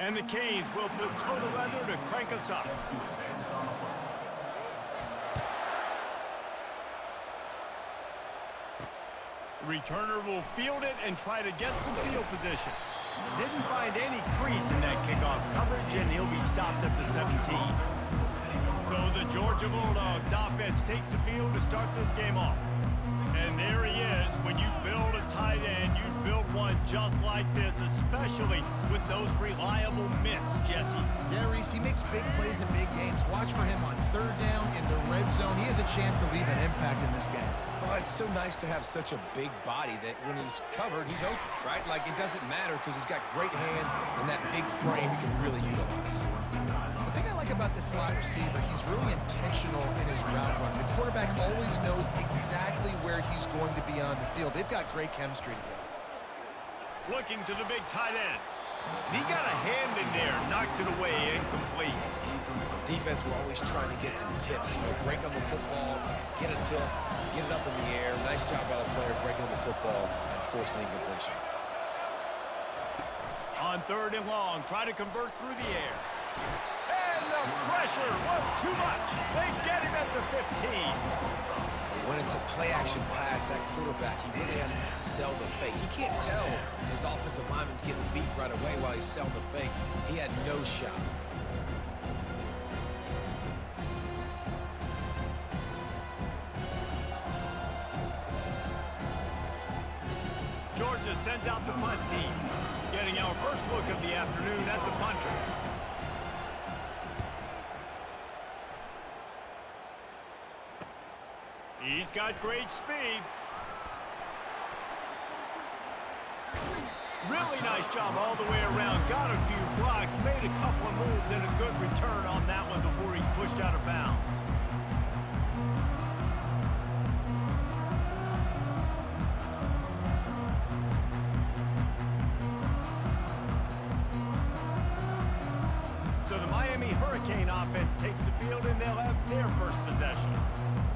And the Canes will put total weather to crank us up. Returner will field it and try to get some field position. Didn't find any crease in that kickoff coverage, and he'll be stopped at the 17. So the Georgia Bulldogs offense takes the field to start this game off. And there he is. When you build a tight end, you build one just like this, especially with those reliable mitts, Jesse. Yeah, Reese, he makes big plays in big games. Watch for him on third down in the red zone. He has a chance to leave an impact in this game. Well, it's so nice to have such a big body that when he's covered, he's open, right? Like, it doesn't matter because he's got great hands and that big frame he can really utilize. The thing I like about this slot receiver, he's really intentional in his route run. The quarterback always knows exactly where he's going to be on the field. They've got great chemistry together. Looking to the big tight end. He got a hand in there, knocks it away, incomplete. Defense were always trying to get some tips, break on the football, get a tip, get it up in the air. Nice job by the player breaking on the football and forcing the incompletion. On third and long, try to convert through the air. And the pressure was too much. They get him at the 15. When it's a play-action pass, that quarterback, he really has to sell the fake. He can't tell his offensive lineman's getting beat right away while he's selling the fake. He had no shot. Georgia sends out the punt team, getting our first look of the afternoon at the punter. He's got great speed. Really nice job all the way around. Got a few blocks, made a couple of moves, and a good return on that one before he's pushed out of bounds. So the Miami Hurricane offense takes the field, and they'll have their first possession.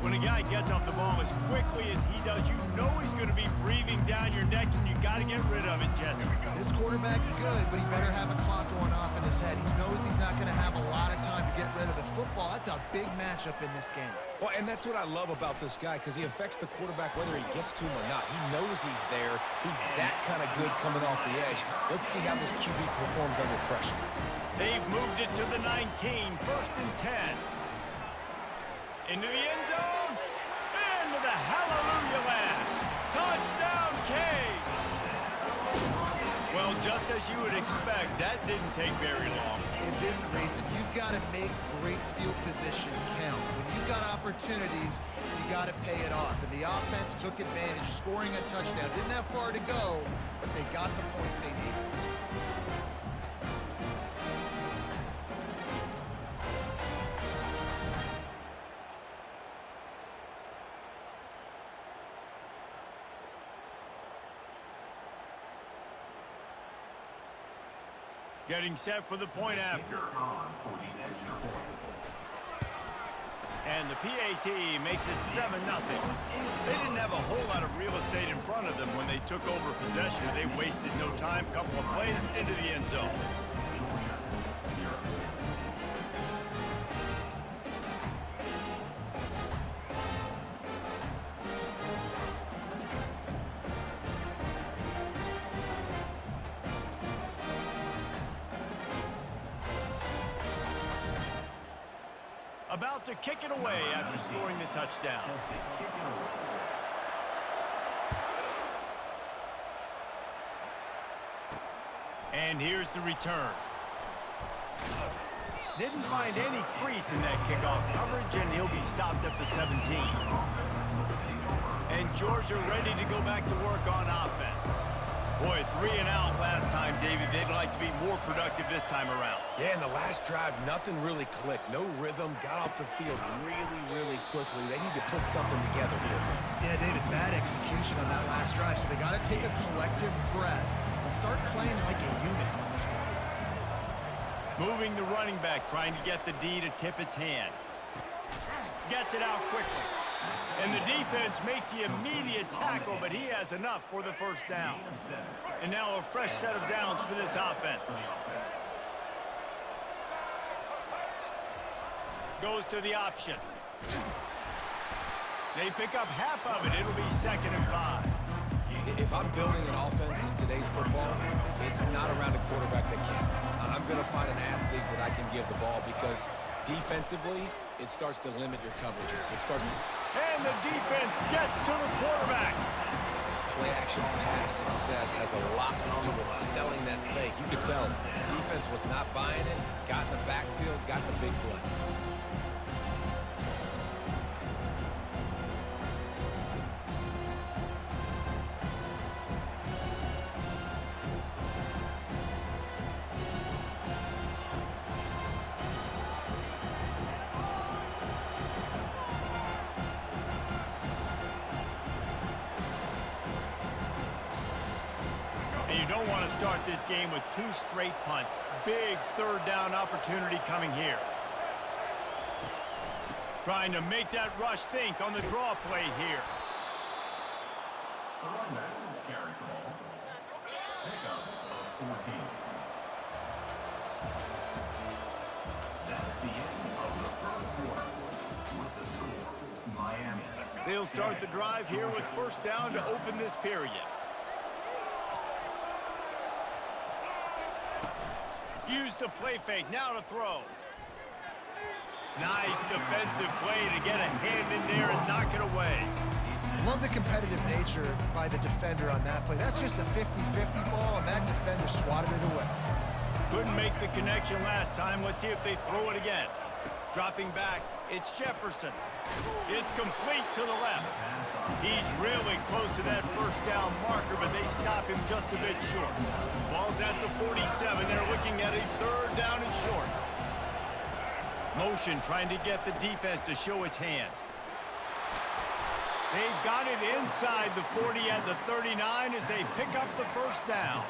When a guy gets off the ball as quickly as he does, you know he's going to be breathing down your neck, and you got to get rid of it, Jesse. This quarterback's good, but he better have a clock going off in his head. He knows he's not going to have a lot of time to get rid of the football. That's a big matchup in this game. Well, and that's what I love about this guy, because he affects the quarterback whether he gets to him or not. He knows he's there. He's that kind of good coming off the edge. Let's see how this QB performs under pressure. They've moved it to the 19, first and 10. Into the end zone, into the hallelujah land. Touchdown, Canes! Well, just as you would expect, that didn't take very long. It didn't, Reese. You've got to make great field position count. When you've got opportunities, you got to pay it off. And the offense took advantage, scoring a touchdown. Didn't have far to go, but they got the points they needed. Getting set for the point after. And the PAT makes it 7-0. They didn't have a whole lot of real estate in front of them when they took over possession, but they wasted no time. Couple of plays into the end zone. About to kick it away after scoring the touchdown. And here's the return. Didn't find any crease in that kickoff coverage, and he'll be stopped at the 17. And Georgia ready to go back to work on offense. Boy, 3 and out last time, David. They'd like to be more productive this time around. Yeah, in the last drive, nothing really clicked. No rhythm, got off the field really quickly. They need to put something together here. Yeah, David, bad execution on that last drive, so they got to take a collective breath and start playing like a unit on this one. Moving the running back, trying to get the D to tip its hand. Gets it out quickly. And the defense makes the immediate tackle, but he has enough for the first down. And now a fresh set of downs for this offense. Goes to the option. They pick up half of it. It'll be 2nd and 5. If I'm building an offense in today's football, it's not around a quarterback that can. I'm going to find an athlete that I can give the ball because defensively, it starts to limit your coverages. And the defense gets to the quarterback. Play-action pass success has a lot to do with selling that fake. You could tell the defense was not buying it, got in the backfield, got the big play. And you don't want to start this game with 2 straight punts. Big 3rd down opportunity coming here. Trying to make that rush think on the draw play here. The running back carries the ball. Pickup of 14. That's the end of the first quarter. With the score, Miami. They'll start the drive here with 1st down to open this period. Use the play fake, now to throw. Nice defensive play to get a hand in there and knock it away. Love the competitive nature by the defender on that play. That's just a 50-50 ball, and that defender swatted it away. Couldn't make the connection last time. Let's see if they throw it again. Dropping back, it's Jefferson. It's complete to the left. He's really close to that 1st down marker, but they stop him just a bit short. Ball's at the 47. They're looking at a 3rd down and short. Motion trying to get the defense to show its hand. They've got it inside the 40 at the 39 as they pick up the 1st down.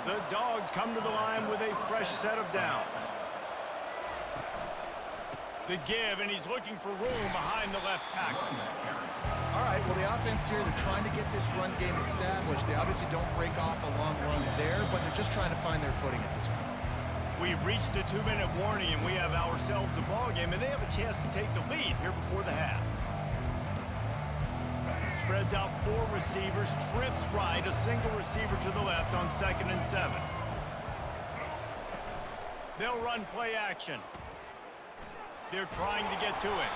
The Dogs come to the line with a fresh set of downs. The give, and he's looking for room behind the left tackle. All right, well, the offense here, they're trying to get this run game established. They obviously don't break off a long run there, but they're just trying to find their footing at this point. We've reached the 2-minute warning, and we have ourselves a ball game, and they have a chance to take the lead here before the half. Spreads out 4 receivers, trips right, a single receiver to the left on 2nd and 7. They'll run play action. They're trying to get to it.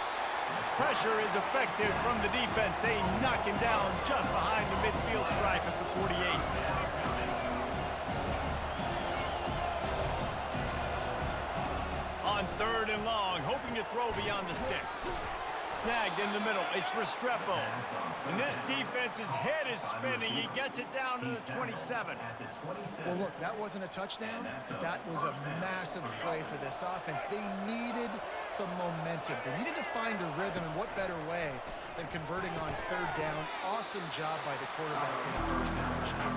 Pressure is effective from the defense. They knock him down just behind the midfield stripe at the 48. On 3rd and long, hoping to throw beyond the sticks. Snagged in the middle, it's Restrepo. And this defense's head is spinning. He gets it down to the 27. Well, look, that wasn't a touchdown, but that was a massive play for this offense. They needed some momentum. They needed to find a rhythm, and what better way than converting on 3rd down. Awesome job by the quarterback getting first position.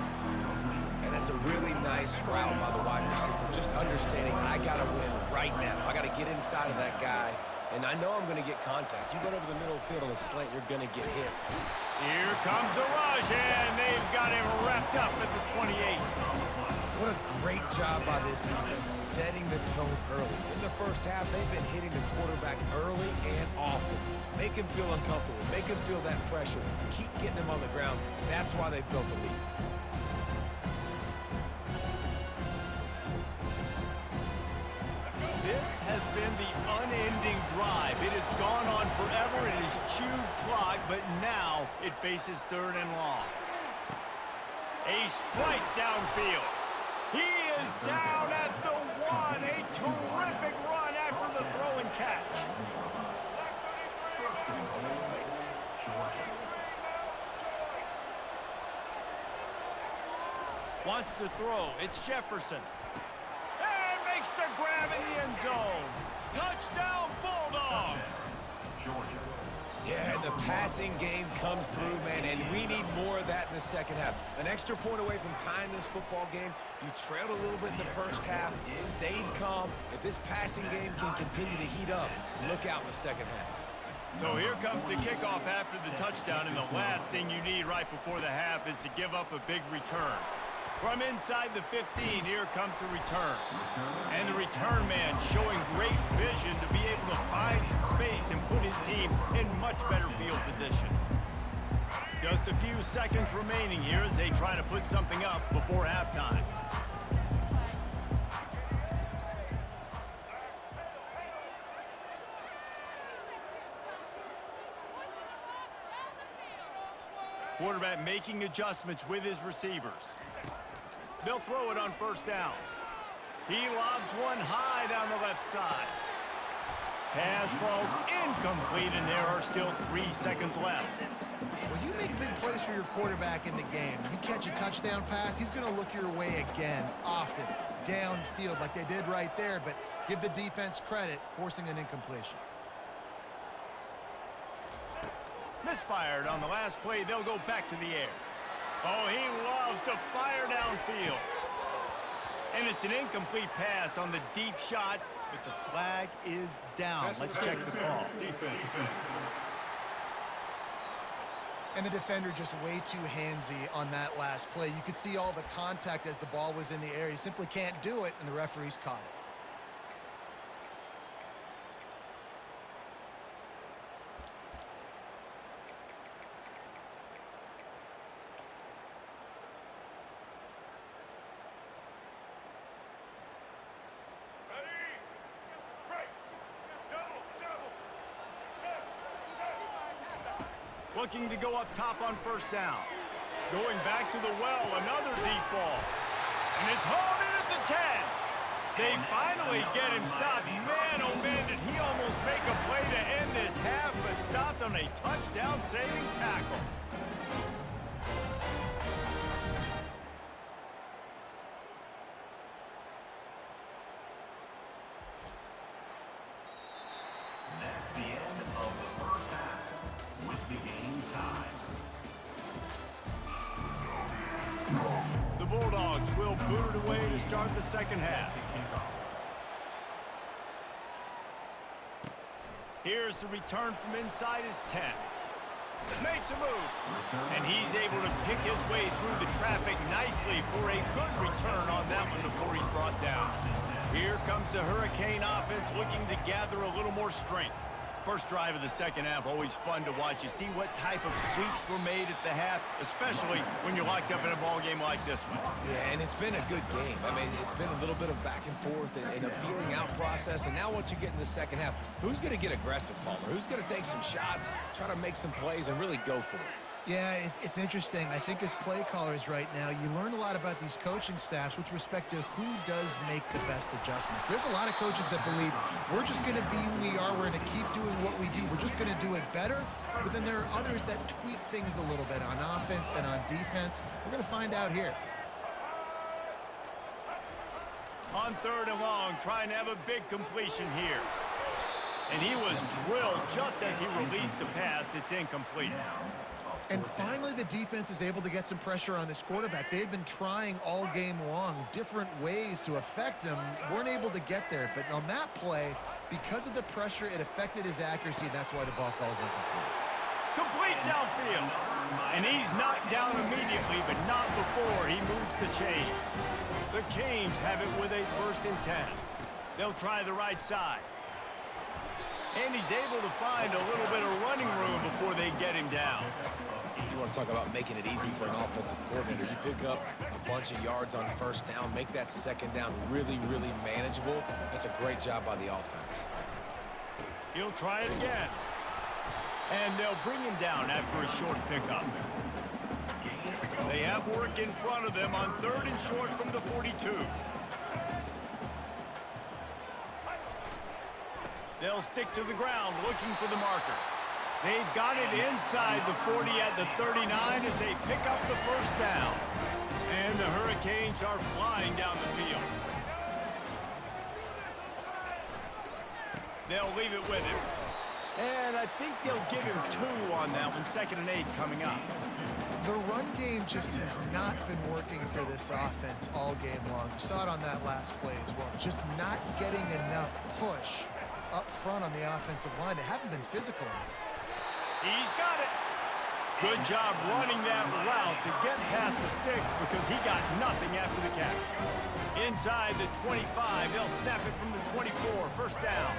And that's a really nice route by the wide receiver, just understanding I got to win right now. I got to get inside of that guy, and I know I'm going to get contact. You run over the middle of the field on a slant, you're going to get hit. Here comes the rush, and they've got him wrapped up at the 28. What a great job by this defense, setting the tone early. In the 1st half, they've been hitting the quarterback early and often. Make him feel uncomfortable. Make him feel that pressure. Keep getting him on the ground. That's why they've built the lead. This has been the unending drive. It has gone on forever. It has chewed clock, but now it faces 3rd and long. A strike downfield. He is down at the 1. A terrific run after the throw and catch. Wants to throw. It's Jefferson. Makes the grab in the end zone. Touchdown, Bulldogs. Yeah, and the passing game comes through, man, and we need more of that in the 2nd half. An extra point away from tying this football game. You trailed a little bit in the 1st half, stayed calm. If this passing game can continue to heat up, look out in the 2nd half. So here comes the kickoff after the touchdown, and the last thing you need right before the half is to give up a big return. From inside the 15, here comes the return. And the return man showing great vision to be able to find some space and put his team in much better field position. Just a few seconds remaining here as they try to put something up before halftime. Quarterback making adjustments with his receivers. They'll throw it on first down. He lobs one high down the left side. Pass falls incomplete, and there are still 3 seconds left. Well, you make big plays for your quarterback in the game. You catch a touchdown pass, he's going to look your way again, often, downfield like they did right there, but give the defense credit, forcing an incompletion. Misfired on the last play. They'll go back to the air. Oh, he loves to fire downfield. And it's an incomplete pass on the deep shot, but the flag is down. Let's check the call. And the defender just way too handsy on that last play. You could see all the contact as the ball was in the air. He simply can't do it, and the referees caught it. Looking to go up top on first down. Going back to the well, another deep ball. And it's hauled in at the 10. They finally get him stopped. Man, oh man, did he almost make a play to end this half, but stopped on a touchdown-saving tackle. That's the end of the first half, with the game tied. The Bulldogs will boot it away to start the second half. Here's the return from inside his 10. Makes a move. And he's able to pick his way through the traffic nicely for a good return on that one before he's brought down. Here comes the Hurricane offense looking to gather a little more strength. First drive of the second half, always fun to watch. You see what type of tweaks were made at the half, especially when you're locked up in a ball game like this one. Yeah, and it's been a good game. I mean, it's been a little bit of back and forth and a feeling out process. And now what you get in the second half, who's going to get aggressive, Palmer? Who's going to take some shots, try to make some plays, and really go for it? Yeah, it's interesting. I think as play callers right now, you learn a lot about these coaching staffs with respect to who does make the best adjustments. There's a lot of coaches that believe we're just going to be who we are. We're going to keep doing what we do. We're just going to do it better. But then there are others that tweak things a little bit on offense and on defense. We're going to find out here. On third and long, trying to have a big completion here. And he was drilled just as he released the pass. It's incomplete. And finally, the defense is able to get some pressure on this quarterback. They had been trying all game long, different ways to affect him, weren't able to get there. But on that play, because of the pressure, it affected his accuracy, and that's why the ball falls incomplete. Complete downfield. And he's knocked down immediately, but not before he moves the chains. The Canes have it with a 1st and 10. They'll try the right side. And he's able to find a little bit of running room before they get him down. You want to talk about making it easy for an offensive coordinator. You pick up a bunch of yards on first down, make that second down really, really manageable. That's a great job by the offense. He'll try it again. And they'll bring him down after a short pickup. They have work in front of them on 3rd and short from the 42. They'll stick to the ground looking for the marker. They've got it inside the 40 at the 39 as they pick up the first down. And the Hurricanes are flying down the field. They'll leave it with him. And I think they'll give him 2 on that one. 2nd and 8 coming up. The run game just has not been working for this offense all game long. You saw it on that last play as well. Just not getting enough push up front on the offensive line. They haven't been physical enough. He's got it. Good job running that route to get past the sticks because he got nothing after the catch. Inside the 25, they'll snap it from the 24, first down.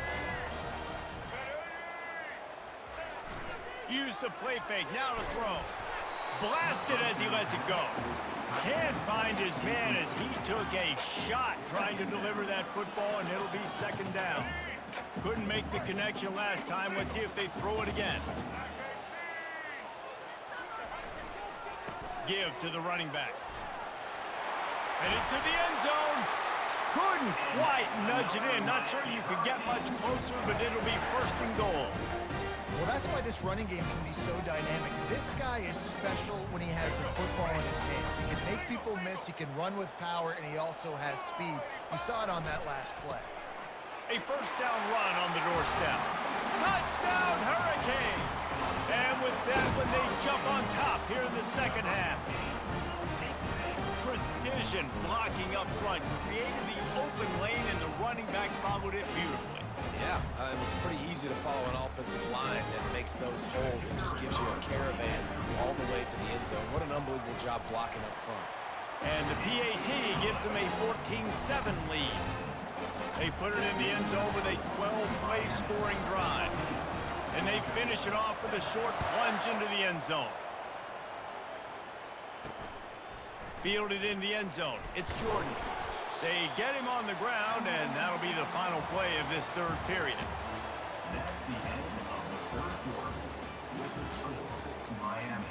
Use the play fake, now to throw. Blasted as he lets it go. Can't find his man as he took a shot trying to deliver that football, and it'll be second down. Couldn't make the connection last time. Let's see if they throw it again. Give to the running back. And into the end zone. Couldn't quite nudge it in. Not sure you could get much closer, but it'll be first and goal. Well, that's why this running game can be so dynamic. This guy is special when he has the football in his hands. He can make people miss, he can run with power, and he also has speed. You saw it on that last play. A first down run on the doorstep. Touchdown, Hurricane! And with that one, they jump on top here in the second half. Precision blocking up front created the open lane, and the running back followed it beautifully. Yeah, it's pretty easy to follow an offensive line that makes those holes and just gives you a caravan all the way to the end zone. What an unbelievable job blocking up front. And the PAT gives them a 14-7 lead. They put it in the end zone with a 12-play scoring drive. And they finish it off with a short plunge into the end zone. Fielded in the end zone. It's Jordan. They get him on the ground, and that'll be the final play of this third period. That's the end of the third quarter. With the score, Miami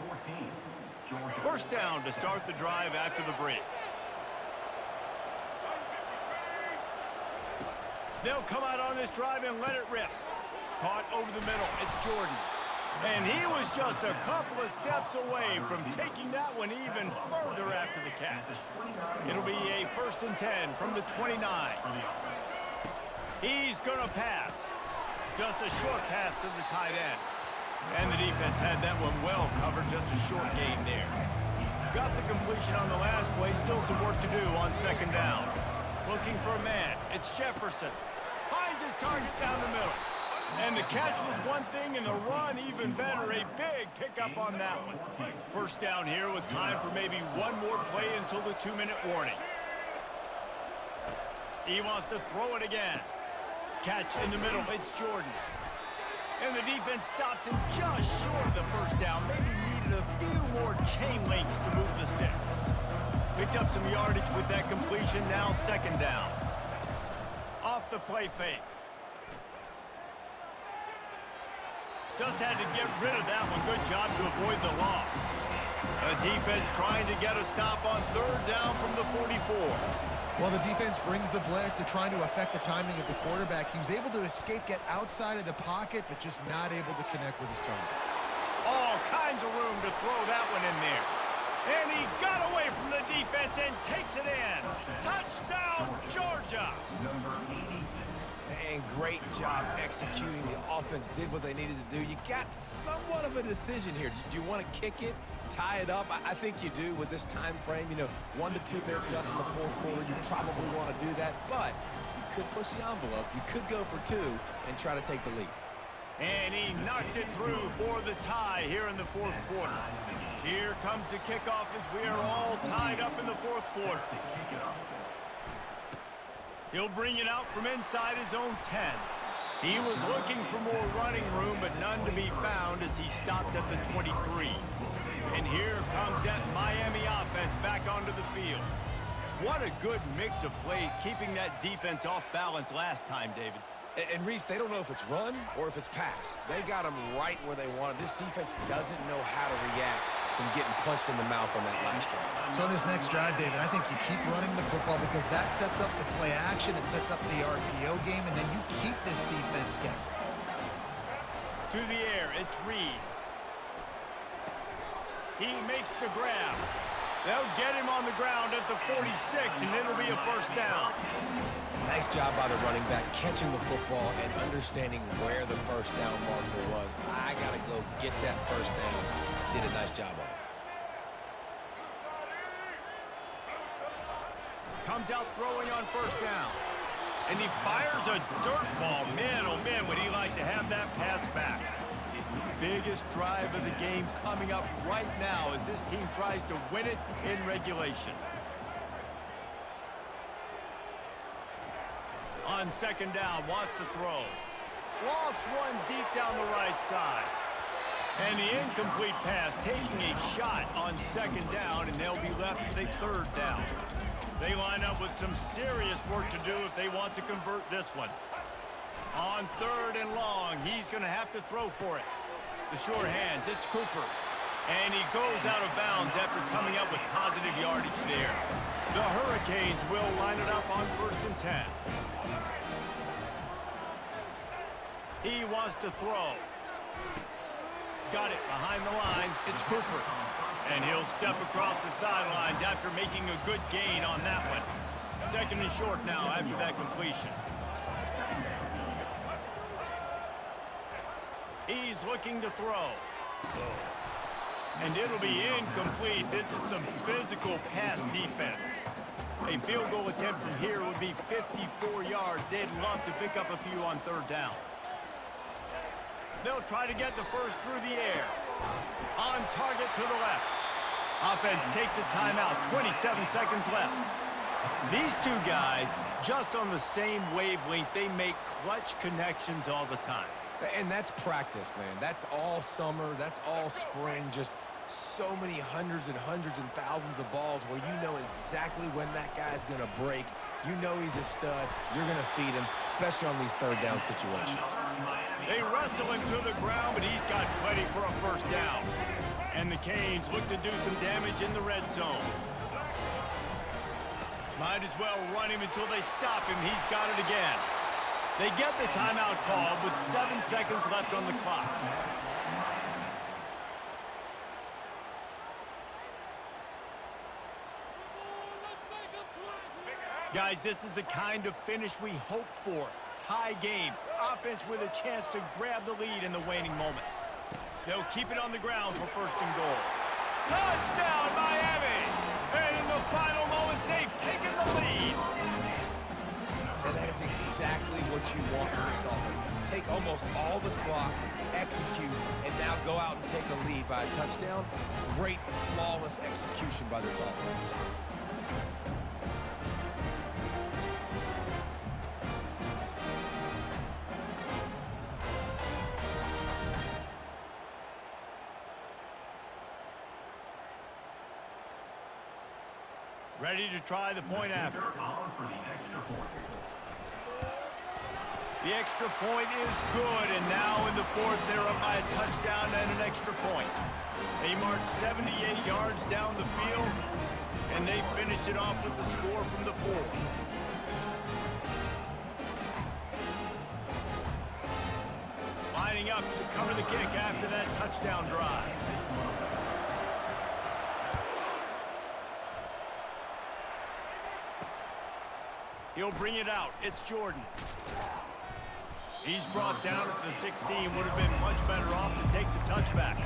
14, Georgia. First down to start the drive after the break. They'll come out on this drive and let it rip. Caught over the middle. It's Jordan. And he was just a couple of steps away from taking that one even further after the catch. It'll be a 1st and 10 from the 29. He's going to pass. Just a short pass to the tight end. And the defense had that one well covered, just a short gain there. Got the completion on the last play, still some work to do on second down. Looking for a man. It's Jefferson. Finds his target down the middle. And the catch was one thing, and the run even better. A big pickup on that one. First down here with time for maybe one more play until the 2-minute warning. He wants to throw it again. Catch in the middle. It's Jordan. And the defense stops him just short of the first down. Maybe needed a few more chain links to move the sticks. Picked up some yardage with that completion. Now second down. Off the play fake. Just had to get rid of that one. Good job to avoid the loss. A defense trying to get a stop on third down from the 44. Well, the defense brings the blitz. They're trying to affect the timing of the quarterback. He was able to escape, get outside of the pocket, but just not able to connect with his target. All kinds of room to throw that one in there. And he got away from the defense and takes it in. Touchdown, Georgia! Number 86. And great job executing. The offense did what they needed to do. You got somewhat of a decision here. Do you want to kick it, tie it up? I think you do with this time frame. 1 to 2 minutes left in the fourth quarter. You probably want to do that, but you could push the envelope. You could go for 2 and try to take the lead. And he knocks it through for the tie here in the fourth quarter. Here comes the kickoff as we are all tied up in the fourth quarter. He'll bring it out from inside his own 10. He was looking for more running room, but none to be found as he stopped at the 23. And here comes that Miami offense back onto the field. What a good mix of plays, keeping that defense off balance last time, David. And Reese, they don't know if it's run or if it's pass. They got them right where they wanted. This defense doesn't know how to react from getting punched in the mouth on that last drive. So in this next drive, David, I think you keep running the football because that sets up the play action, it sets up the RPO game, and then you keep this defense guessing. To the air, it's Reed. He makes the grab. They'll get him on the ground at the 46, and it'll be a first down. Nice job by the running back, catching the football and understanding where the first down marker was. I got to go get that first down. Did a nice job on it. Comes out throwing on first down. And he fires a dirt ball. Man, oh man, would he like to have that pass back. Biggest drive of the game coming up right now as this team tries to win it in regulation. On second down, wants to throw. Lost one deep down the right side. And the incomplete pass taking a shot on second down, and they'll be left with a third down. They line up with some serious work to do if they want to convert this one. On third and long, he's going to have to throw for it. The short hands, it's Cooper. And he goes out of bounds after coming up with positive yardage there. The Hurricanes will line it up on 1st and 10. He wants to throw. Got it behind the line. It's Cooper. And he'll step across the sidelines after making a good gain on that one. Second and short now after that completion. He's looking to throw. And it'll be incomplete. This is some physical pass defense. A field goal attempt from here would be 54 yards. They'd love to pick up a few on third down. They'll try to get the first through the air. On target to the left. Offense takes a timeout. 27 seconds left. These two guys, just on the same wavelength, they make clutch connections all the time. And that's practice, man. That's all summer. That's all spring. Just so many hundreds and thousands of balls where you know exactly when that guy's going to break. You know he's a stud. You're going to feed him, especially on these third down situations. They wrestle him to the ground, but he's got plenty for a first down. And the Canes look to do some damage in the red zone. Might as well run him until they stop him. He's got it again. They get the timeout called with 7 seconds left on the clock. Guys, this is the kind of finish we hoped for. Tie game. Offense with a chance to grab the lead in the waning moments. They'll keep it on the ground for first and goal. Touchdown, Miami! And in the final moments, they've taken the lead. And that is exactly what you want from this offense. Take almost all the clock, execute, and now go out and take a lead by a touchdown. Great, flawless execution by this offense. Ready to try the point after. The extra point is good, and now in the fourth, they're up by a touchdown and an extra point. They march 78 yards down the field, and they finish it off with the score from the 4. Lining up to cover the kick after that touchdown drive. He'll bring it out. It's Jordan. He's brought down at the 16. Would have been much better off to take the touchback.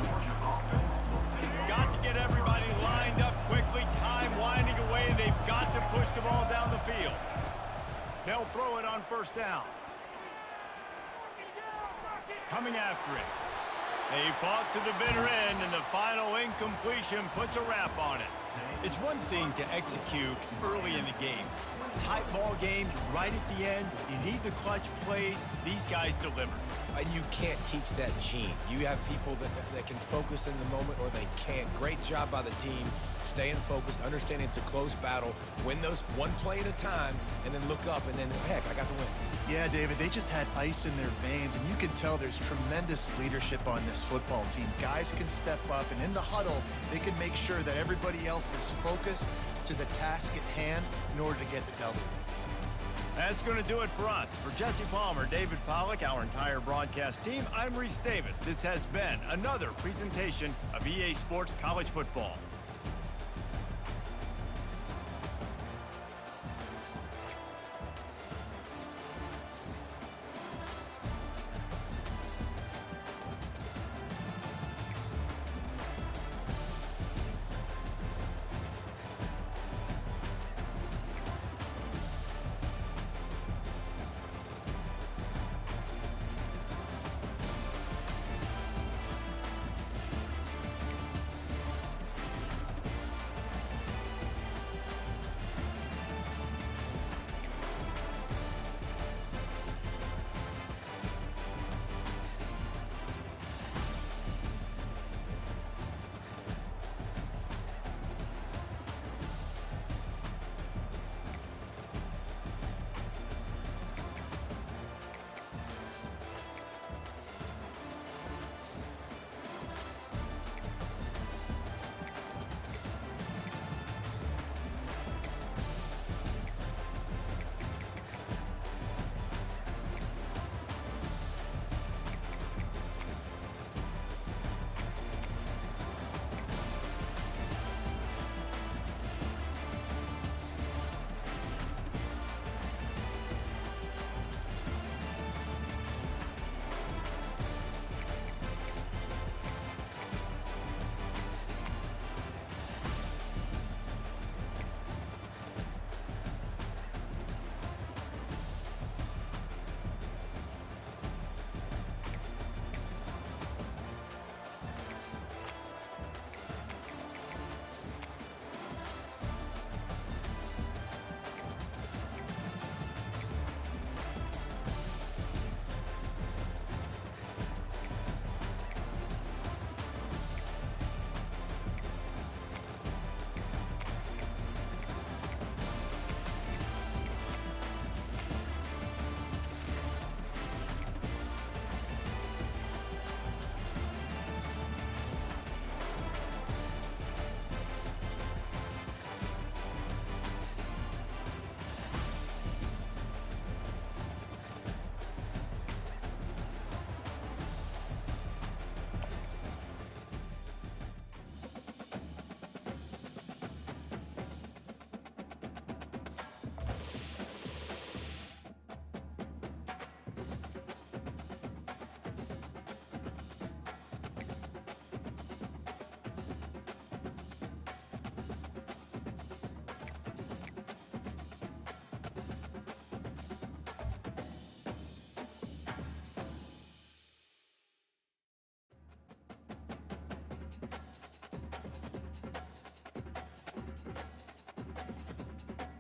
Got to get everybody lined up quickly. Time winding away, and they've got to push the ball down the field. They'll throw it on first down. Coming after it. They fought to the bitter end, and the final incompletion puts a wrap on it. It's one thing to execute early in the game. Tight ball game, right at the end. You need the clutch plays. These guys deliver. And you can't teach that gene. You have people that can focus in the moment or they can't. Great job by the team, staying focused, understanding it's a close battle, win those one play at a time, and then look up, and then, heck, I got the win. Yeah, David, they just had ice in their veins, and you can tell there's tremendous leadership on this football team. Guys can step up, and in the huddle, they can make sure that everybody else is focused to the task at hand in order to get the W. That's going to do it for us. For Jesse Palmer, David Pollack, our entire broadcast team, I'm Reese Davis. This has been another presentation of EA Sports College Football.